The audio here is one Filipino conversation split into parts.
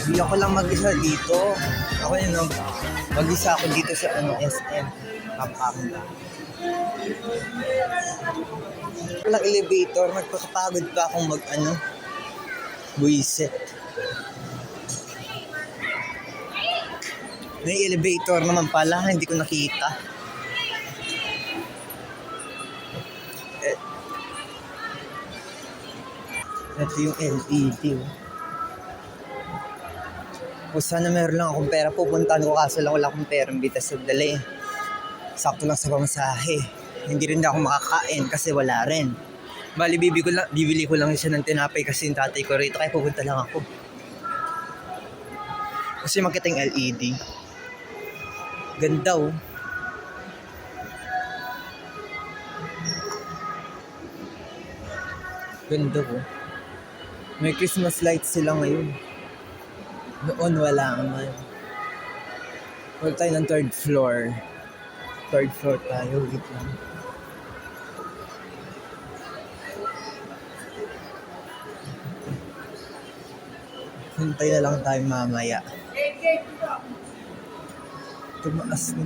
Hindi ako lang mag-isa dito. Ako yung mag-isa ako dito sa SM. Pampanga. Walang elevator. Magpakapagod pa akong buwisit. May elevator naman pala. Hindi ko nakita. Ito yung LED. Kung sana meron lang akong pera, pupuntahan ko kaso lang wala akong pera. Bitas sa dali. Sakto lang sa pamasahe. Hindi rin ako makakain kasi wala rin. Bali, bibili ko lang siya ng tinapay kasi yung tatay ko rito. Kaya pupunta lang ako. Kasi makita yung LED. Ganda oh. Ganda oh. May Christmas lights sila ngayon. Noon wala naman. Wala tayo ng third floor. Third floor tayo. Wait lang. Hintay na lang tayo mamaya. Tumaas na.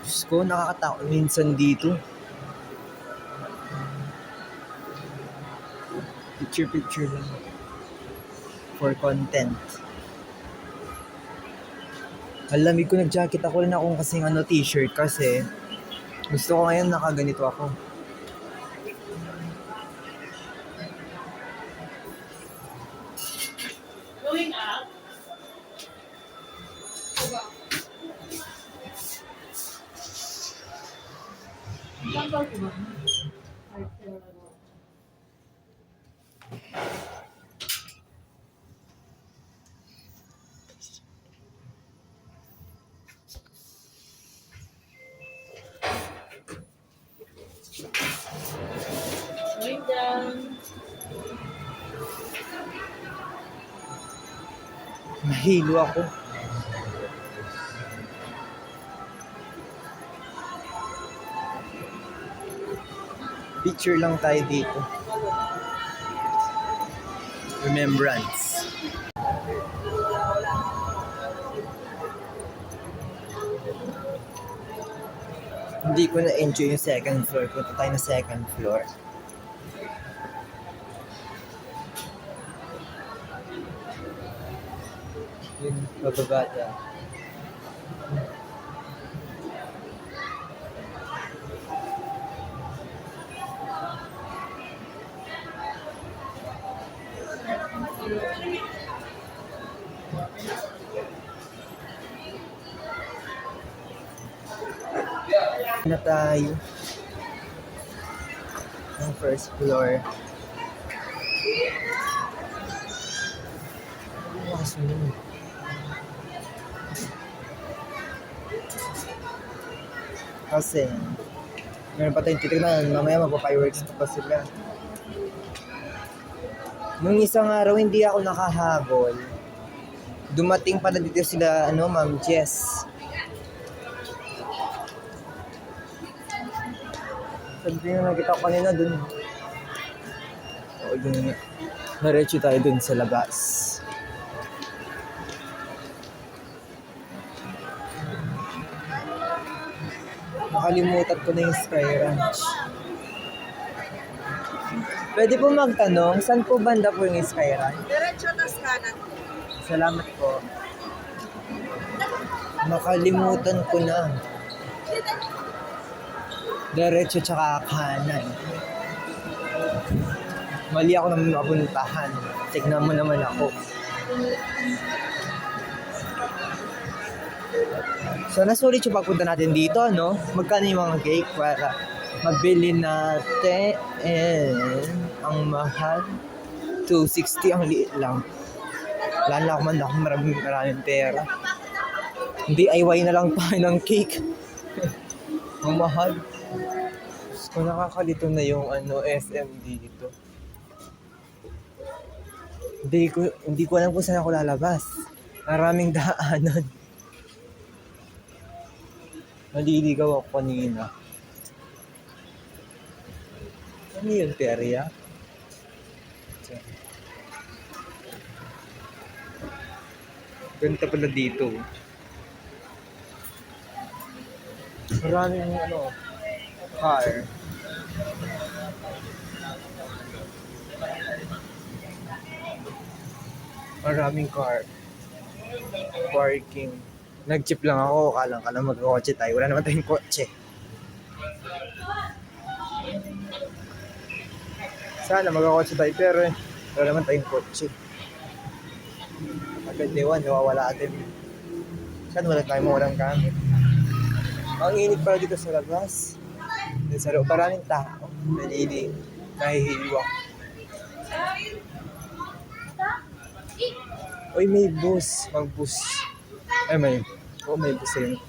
Diyos ko, nakakatakot minsan dito. Picture lang. For content. Alamig ko nag-jacket ako rin akong kasing t-shirt kasi gusto ko ngayon nakaganito ako. Going up. Going down. Mahilo ako. Picture lang tayo dito. Remembrance. Hindi ko na-enjoy yung second floor. Punta tayo na second floor. Yung bababa dyan. Na tayo ang first floor. Kasi meron pa tayong titignan, mamaya magpa-fireworks pa sila. Nung isang araw hindi ako nakahabol. Dumating pa na dito sila Ma'am Jess. Sabi na nakita ko kanina dun. Oo, dun nga. Naretso tayo dun sa labas. Nakalimutan ko na yung Sky Ranch. Pwede po magtanong, saan po banda po yung Sky Ranch? Diretso tas kanan. Salamat po. Nakalimutan ko na. Diretso tsaka kanan. Mali ako naman mapuntahan. Tignan mo naman ako. So, nasulit yung pagpunta natin dito, no? Magkano yung mga cake para mabili natin? Ang mahal. 260 ang liit lang. Wala na ako man ako maraming pera. DIY na lang tayo ng cake. Ang mahal. So, nakakalito na yung SM dito. Hindi ko alam kung saan ako lalabas. Maraming daanan. Naliligaw ako kanina. Ano yun, perya? Ganito pala dito. Maraming car. Maraming car. Parking. Nag-jeep lang ako. Kala mag-kotse tayo. Wala naman tayong kotse. Sana mag-kotse tayo pero wala naman tayong kotse. Agad diwan, nawawala atin. Saan wala tayong mawalang gamit. Ang init pala dito sa labas. Sa loob, maraming tao. Nahihiliwa. Uy, may bus. Mag-bus. Ay, may bus rin.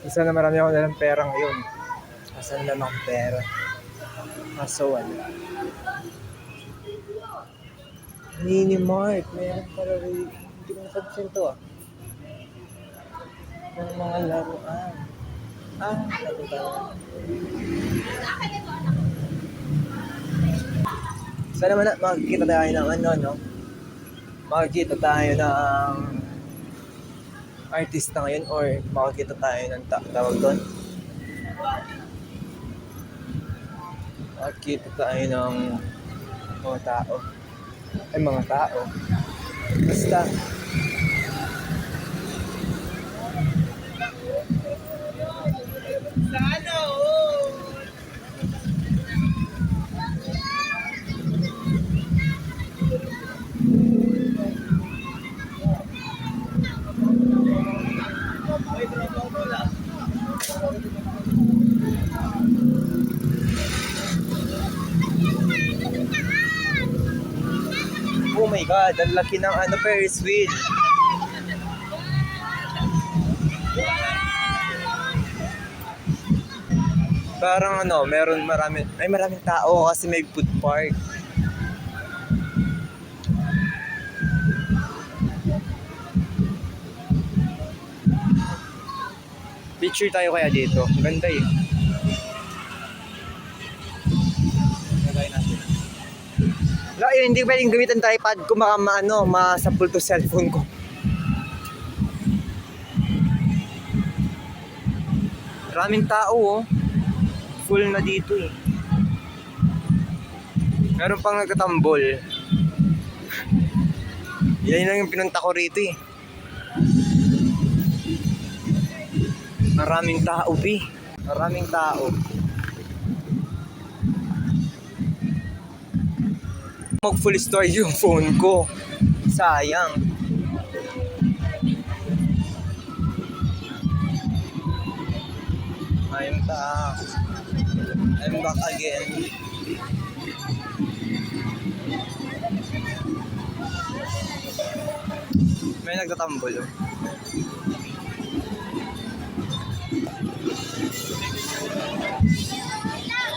Isa na marami ako nalang pera ngayon. Asan na lang akong pera? Kaso wala. Minimart. Meron pala rin. Hindi ko napansin to ng mga laruan. Ito pala. Sana naman makikita tayo ng makikita tayo ng artista ngayon or makikita tayo ng tawag doon. Makikita tayo ng mga tao. Mga tao. Basta. Sana, Oh my God, ang laki ng Ferris wheel. Parang maraming tao kasi may food park. Picture tayo kaya dito. Ganda eh. Lagay natin. Hindi pwedeng gamitin tripod ko baka masapul to cellphone ko. Maraming tao full na dito eh. Meron pang nagtatambol. Yan lang yung pinunta ko rito eh. Maraming tao Maraming tao. Mag-full storage yung phone ko. Sayang. I'm back again. May nagtatambol oh.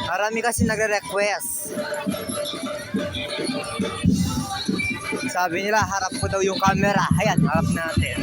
Marami kasi nagre-request. Sabi nila harap ko daw yung camera. Ayan, harap natin.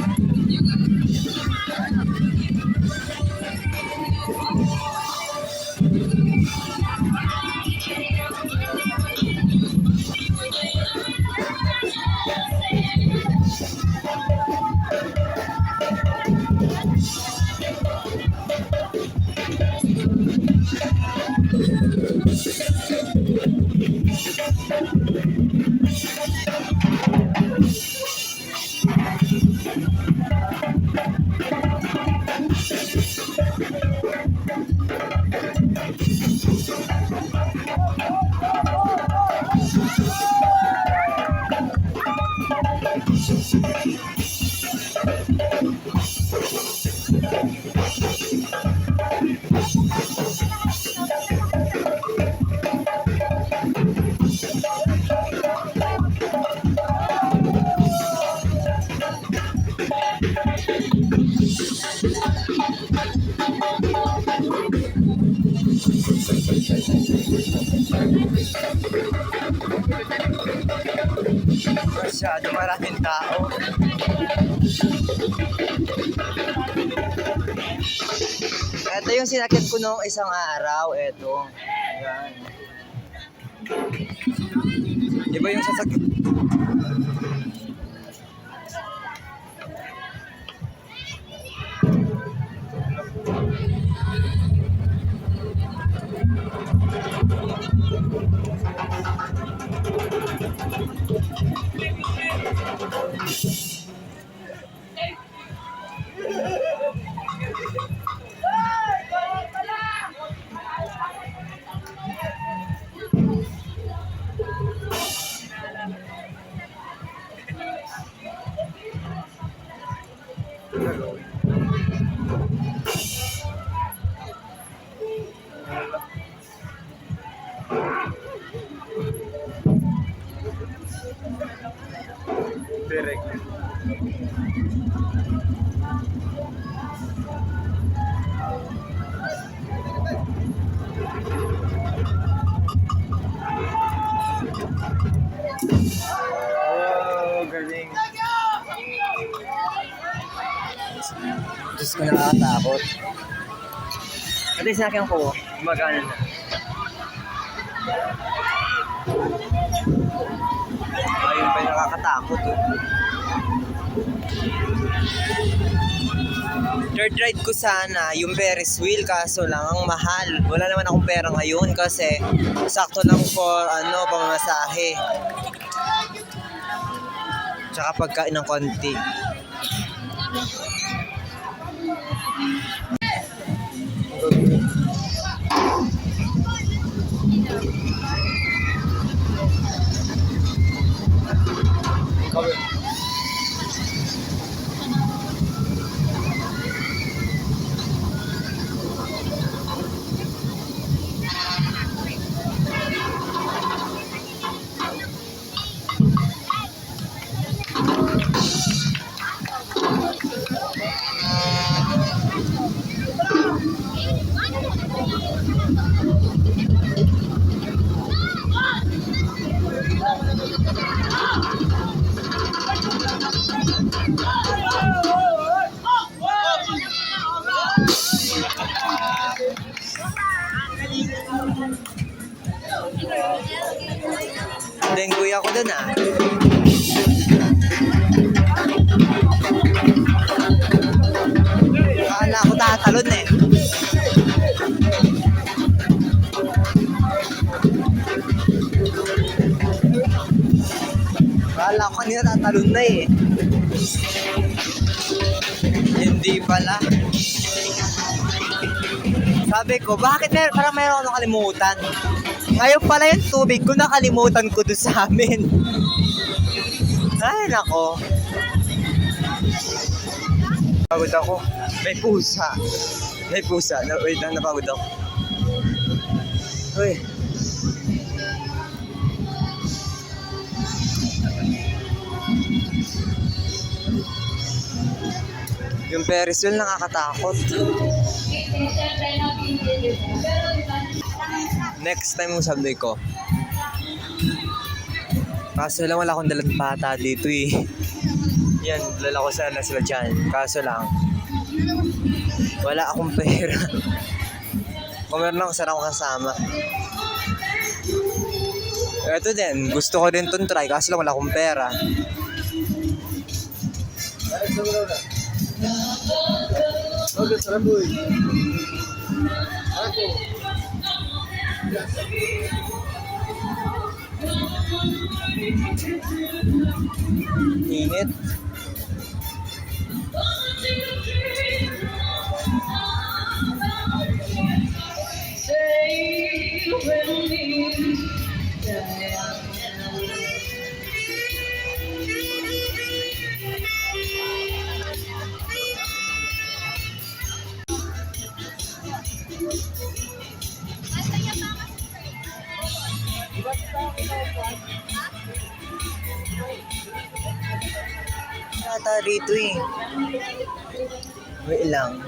Masyado maraming tao. Ito yung sinakit ko noong isang araw. Ito. Ayan. Di ba yung sasakit? Direct. Oh, galing. Diyos ko, nakakatakot. At least nakin ko, gumagana na. Ayun pa yung nakakatakot. Oh. Third ride ko sana, yung Ferris wheel, kaso lang ang mahal. Wala naman akong pera ngayon kasi sakto lang for pamamasahe. Tsaka pagkain ng konti. Denggoy ako dun ah. Akala ko tatalon eh. Akala ko kanina tatalon na eh. Hindi pala. Sabi ko, bakit parang mayroon akong nakalimutan? Ngayon pala yung tubig ko, nakalimutan ko doon sa amin. Ay, nako. Napagod ako. May pusa. May pusa. Wait lang, napagod ako. Uy. Yung Ferris wheel nakakatakot. Next time mo sabi ko. Kaso lang wala akong dalang bata dito eh. Yan, dala ko sana sila dyan. Kaso lang, wala akong pera. Kung meron ako, sana akong kasama. Ito din, gusto ko din itong try. Kaso lang wala akong pera. Okay, sarap boy. Ako. Init. Yata rito eh. Wait lang.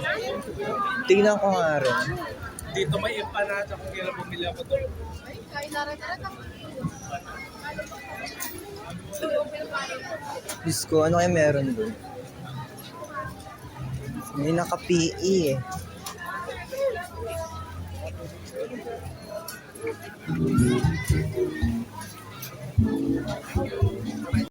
Tingnan ko nga rin. Dito may empanada kung kailan bumili ako doon. Diyos ko, ano kaya meron doon? May naka-PE eh.